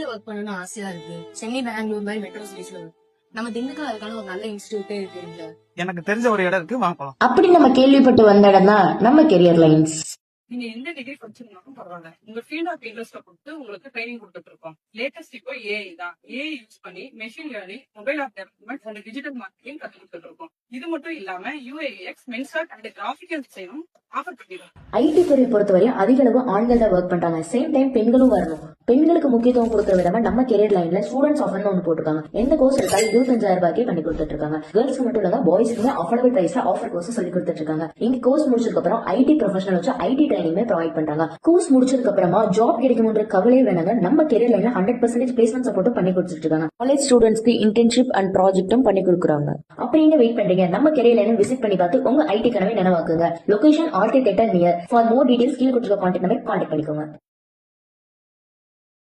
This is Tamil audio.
ஐடில ஒர்க் பண்ணணும்னு ஆசையா இருக்கு. சென்னை, பெங்களூர் மாதிரி மெட்ரோ சிட்டிஸ்ல நம்ம திண்டுக்கல் அதுக்கான ஒரு நல்ல இன்ஸ்டிடியூட்டே இருக்கு. எனக்கு தெரிஞ்ச ஒரு இடம் இருக்கு, வாங்க போலாம். அப்படி நம்ம கேள்விப்பட்டு வந்த இடம் தான் நம்ம கெரியர் லைன்ஸ். நீங்க எந்த டிகிரி படிச்சிருந்தாலும் பரவாயில்ல, உங்க ஃபீல்ட் ஆஃப் இன்ட்ரெஸ்ட பொறுத்து உங்களுக்கு ட்ரைனிங் கொடுத்துட்டு இருக்கோம். லேட்டஸ்ட் இப்போ ஏஐ தான். ஏஐ யூஸ் பண்ணி machine learning, mobile app development and digital marketing கத்து கொடுத்துட்டு இருக்கோம். இது மட்டும் இல்லாம யூஐஎக்ஸ், மென்சார்ட் அண்ட் கிராபிக்கல் டிசைனும் ஆஃபர் பண்ணிடுறோம். ஐடி துறை பொறுத்தவரை அதிக அளவு ஆண்கள் தான் ஒர்க் பண்றாங்க. சேம் டைம் பெண்களும் வரணும். பெண்களுக்கு முக்கியத்துவம் கொடுக்குற விதமா நம்ம கெரியர் லைன்ல ஸ்டூடெண்ட்ஸ் ஆஃபர்னு ஒன்று போட்டிருக்காங்க. எந்த கோர்ஸ் எடுத்தாலும் 25,000 ரூபாய்க்கே பண்ணி கொடுத்துட்டு இருக்காங்க. கேர்ள்ஸ் மட்டும் இல்ல, பாய்ஸ்க்குமே அஃபோர்டபிள் பிரைஸ்ல ஆஃபர் கோர்ஸ் சொல்லி கொடுத்துட்டு இருக்காங்க. இங்க கோர்ஸ் முடிச்சதுக்கு அப்புறம் ஐடி ப்ரொஃபஷனல் வச்சு ஐடி ட்ரைனிங் ப்ரொவைட் பண்றாங்க. கோர்ஸ் முடிச்சதுக்கு அப்புறமா ஜாப் கிடைக்கும்ன்ற கவலையே வேணாங்க. நம்ம கெரியர் லைன்ல 100% பிளேஸ்மெண்ட் சப்போர்ட்டும் பண்ணி கொடுத்துட்டு இருக்காங்க. காலேஜ் ஸ்டூடெண்ட்ஸ்க்கு இன்டர்ன்ஷிப் அண்ட் ப்ராஜெக்டும் பண்ணி கொடுக்குறாங்க. அப்படி நீங்க வெயிட் பண்றீங்க, நம்ம கெரியர் லைனை விசிட் பண்ணி பார்த்து உங்க ஐடி கனவை நினைவாக்குங்க. லொகேஷன் ஆர்டி theatre near. For more details கீழே கொடுத்துருக்க கான்டாக்ட் நம்பர் கான்டாக்ட் பண்ணிக்கோங்க.